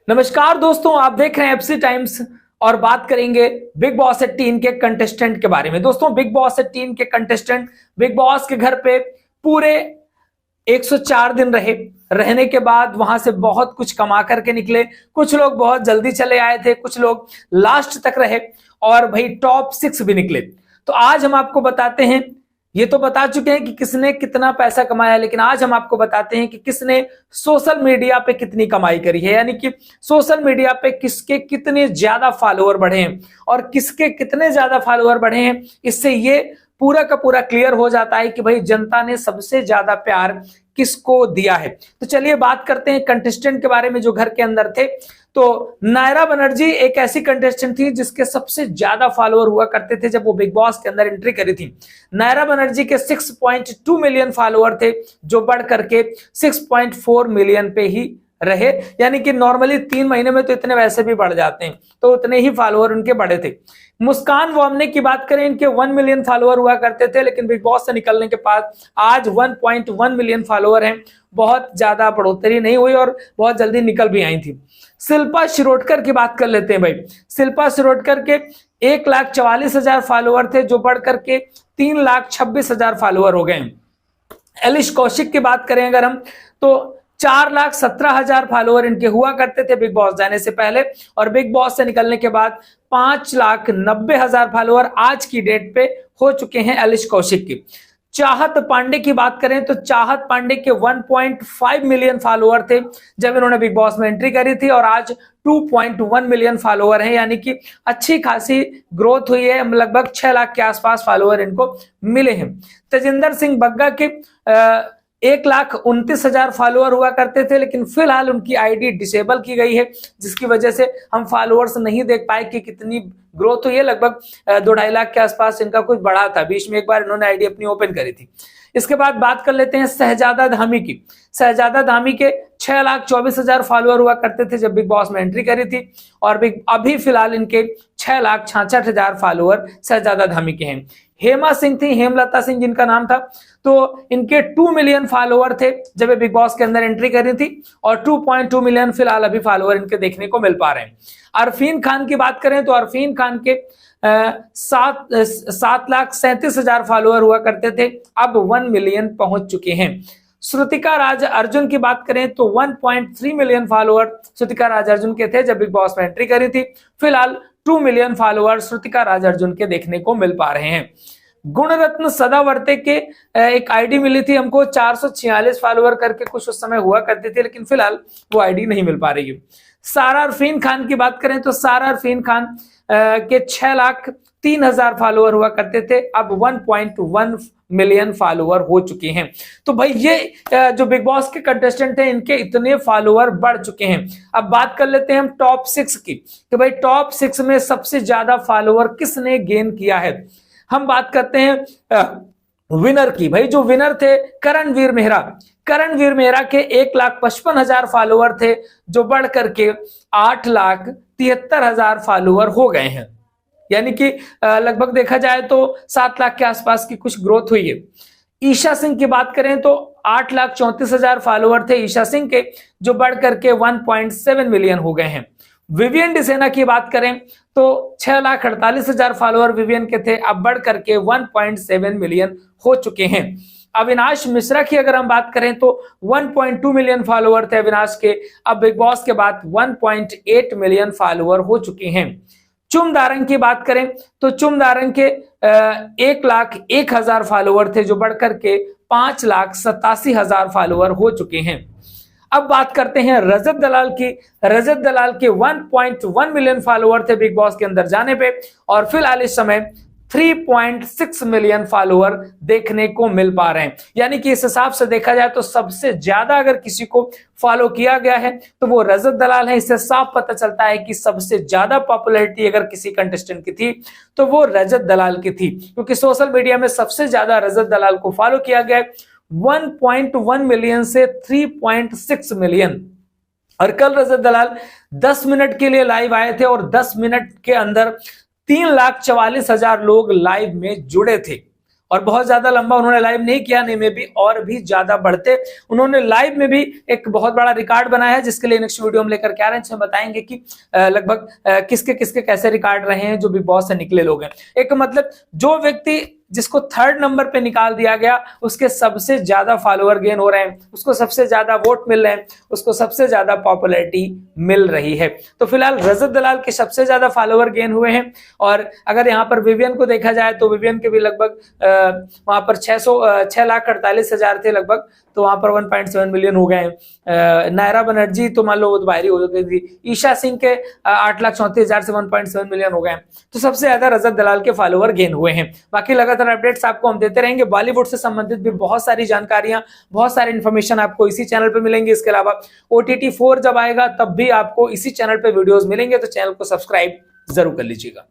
नमस्कार दोस्तों, आप देख रहे हैं एफसी टाइम्स और बात करेंगे बिग बॉस 18 के कंटेस्टेंट के बारे में। दोस्तों, बिग बॉस 18 के कंटेस्टेंट बिग बॉस के घर पे पूरे 104 दिन रहने के बाद वहां से बहुत कुछ कमा करके निकले। कुछ लोग बहुत जल्दी चले आए थे, कुछ लोग लास्ट तक रहे और भाई टॉप 6 भी निकले। तो आज हम आपको बताते हैं, ये तो बता चुके हैं कि किसने कितना पैसा कमाया, लेकिन आज हम आपको बताते हैं कि किसने सोशल मीडिया पे कितनी कमाई करी है, यानी कि सोशल मीडिया पे किसके कितने ज्यादा फॉलोअर बढ़े हैं और किसके कितने ज्यादा फॉलोअर बढ़े हैं। इससे ये पूरा का पूरा क्लियर हो जाता है कि भाई जनता ने सबसे ज्यादा प्यार किसको दिया है। तो चलिए बात करते हैं कंटेस्टेंट के बारे में जो घर के अंदर थे। तो नायरा बनर्जी एक ऐसी कंटेस्टेंट थी जिसके सबसे ज्यादा फॉलोअर हुआ करते थे जब वो बिग बॉस के अंदर एंट्री करी थी। नायरा बनर्जी के 6.2 मिलियन फॉलोअर थे, जो बढ़ करके 6.4 मिलियन पे ही रहे। यानी कि नॉर्मली 3 महीने में तो इतने वैसे भी बढ़ जाते हैं, तो उतने ही फॉलोअर उनके बढ़े थे। मुस्कान वामने की बात करें, इनके 1 मिलियन फॉलोअर हुआ करते थे, लेकिन बिग बॉस से निकलने के बाद आज 1.1 मिलियन फॉलोअर हैं। बहुत ज्यादा बढ़ोतरी नहीं हुई और बहुत जल्दी निकल भी आई थी। शिल्पा शिरोडकर की बात कर लेते हैं भाई। शिल्पा शिरोडकर के 1,44,000 फॉलोअर थे, जो बढ़ करके 3,26,000 फॉलोअर हो गए। एलिश कौशिक की बात करें अगर हम, तो 4,17,000 फॉलोअर इनके हुआ करते थे बिग बॉस जाने से पहले, और बिग बॉस से निकलने के बाद 5,90,000 फॉलोअर आज की डेट पे हो चुके हैं एलिश कौशिक की। चाहत पांडे की बात करें तो चाहत पांडे के 1.5 मिलियन फॉलोअर थे जब इन्होंने बिग बॉस में एंट्री करी थी, और आज 2.1 मिलियन फॉलोअर हैं, यानी कि अच्छी खासी ग्रोथ हुई है। लगभग 6 लाख के आसपास फॉलोअर इनको मिले हैं। तेजिंदर सिंह बग्गा के 1,29,000 फॉलोअर हुआ करते थे, लेकिन फिलहाल उनकी आईडी डिसेबल की गई है, जिसकी वजह से हम फॉलोअर्स नहीं देख पाए कि कितनी ग्रोथ हुई है। लगभग 2-2.5 लाख के आसपास इनका कुछ बढ़ा था। बीच में एक बार इन्होंने आईडी अपनी ओपन करी थी। इसके बाद बात कर लेते हैं शहजादा धामी की। शहजादा धामी के 6,24,000 फॉलोअर हुआ करते थे जब बिग बॉस में एंट्री करी थी, और अभी फिलहाल इनके 6,66,000 फॉलोअर शहजादा धामी के हैं। हेमा सिंह थी, हेमलता सिंह जिनका नाम था, तो इनके 2 मिलियन फॉलोअर थे जब बिग बॉस के अंदर एंट्री करी थी, और 2.2 मिलियन फिलहाल अभी फॉलोअर इनके देखने को मिल पा रहे हैं। अरफीन खान की बात करें तो अरफीन खान के 7,37,000 फॉलोअर हुआ करते थे, अब 1 मिलियन पहुंच चुके हैं। श्रुतिका राज अर्जुन की बात करें तो 1.3 मिलियन फॉलोअर श्रुतिका राज अर्जुन के थे जब बिग बॉस में एंट्री करी थी। फिलहाल 2 मिलियन फॉलोअर श्रुतिका राज अर्जुन के देखने को मिल पा रहे हैं। गुणरत्न सदावर्ते के एक आईडी मिली थी हमको 446 फॉलोअर करके, कुछ उस समय हुआ करती थी, लेकिन फिलहाल वो आईडी नहीं मिल पा रही है। सारा अरफीन खान की बात करें तो सारा अरफीन खान के 6,03,000 फॉलोअर हुआ करते थे, अब 1.1 मिलियन फॉलोअर हो चुके हैं। तो भाई ये जो बिग बॉस के कंटेस्टेंट हैं, इनके इतने फॉलोअर बढ़ चुके हैं। अब बात कर लेते हैं हम टॉप 6 की, कि भाई टॉप 6 में सबसे ज्यादा फॉलोअर किसने गेन किया है। हम बात करते हैं विनर की। भाई जो विनर थे करणवीर मेहरा। करणवीर मेहरा के 1,55,000 फॉलोअर थे, जो बढ़ करके 8,73,000 फॉलोअर हो गए हैं। यानी कि लगभग देखा जाए तो 7 लाख के आसपास की कुछ ग्रोथ हुई है। ईशा सिंह की बात करें तो 8,34,000 फॉलोअर थे ईशा सिंह के, जो बढ़ करके 1.7 मिलियन हो गए हैं। विवियन डिसेना की बात करें तो 6,48,000 फॉलोअर विवियन के थे, अब बढ़ करके 1.7 मिलियन हो चुके हैं। अविनाश मिश्रा की अगर हम बात करें तो 1.2 मिलियन फॉलोअर थे अविनाश के, अब बिग बॉस के बाद 1.8 मिलियन फॉलोअर हो चुके हैं। चुम दारंग की बात करें तो चुम दारंग के 1,01,000 फॉलोअर थे, जो बढ़कर के 5,87,000 फॉलोअर हो चुके हैं। अब बात करते हैं रजत दलाल की। रजत दलाल के 1.1 मिलियन फॉलोअर थे बिग बॉस के अंदर जाने पे, और फिलहाल इस समय 3.6 मिलियन फॉलोअर देखने को मिल पा रहे हैं। यानी कि इस हिसाब से देखा जाए तो सबसे ज्यादा अगर किसी को फॉलो किया गया है तो वो रजत दलाल है। इससे साफ पता चलता है कि सबसे ज्यादा पॉपुलैरिटी अगर किसी कंटेस्टेंट की थी तो वो रजत दलाल की थी, क्योंकि सोशल मीडिया में सबसे ज्यादा रजत दलाल को फॉलो किया गया है, 1.1 मिलियन से 3.6 मिलियन। और कल रजत दलाल 10 मिनट के लिए लाइव आए थे, और 10 मिनट के अंदर 3,44,000 लोग लाइव में जुड़े थे, और बहुत ज्यादा लंबा उन्होंने लाइव नहीं किया, नहीं में भी और भी ज्यादा बढ़ते। उन्होंने लाइव में भी एक बहुत बड़ा रिकॉर्ड बनाया है, जिसके लिए नेक्स्ट वीडियो हम लेकर के आ रहे हैं, इसमें बताएंगे कि लगभग किसके किसके कैसे रिकॉर्ड रहे हैं जो बिग बॉस से निकले लोग हैं। एक मतलब जो व्यक्ति जिसको 3rd नंबर पे निकाल दिया गया उसके सबसे ज्यादा फॉलोअर गेन हो रहे हैं, उसको सबसे ज्यादा वोट मिल रहे हैं, उसको सबसे ज्यादा पॉपुलैरिटी मिल रही है। तो फिलहाल रजत दलाल के सबसे ज्यादा फॉलोअर गेन हुए हैं। और अगर यहाँ पर विवियन को देखा जाए तो विवियन के भी लगभग वहां पर 6,48,000 थे लगभग, तो वहां पर 1.7 मिलियन हो गए हैं। नायरा बनर्जी तो मान लो वो बाहरी हो गई थी। ईशा सिंह के 8,34,000 से 1.7 मिलियन हो गए हैं। तो सबसे ज्यादा रजत दलाल के फॉलोअर गेन हुए हैं। बाकी लगातार अपडेट्स आपको हम देते रहेंगे। बॉलीवुड से संबंधित भी बहुत सारी जानकारियां, बहुत सारी इन्फॉर्मेशन आपको इसी चैनल पे मिलेंगी। इसके अलावा OTT 4 जब आएगा तब भी आपको इसी चैनल पे वीडियोस मिलेंगे, तो चैनल को सब्सक्राइब जरूर कर लीजिएगा।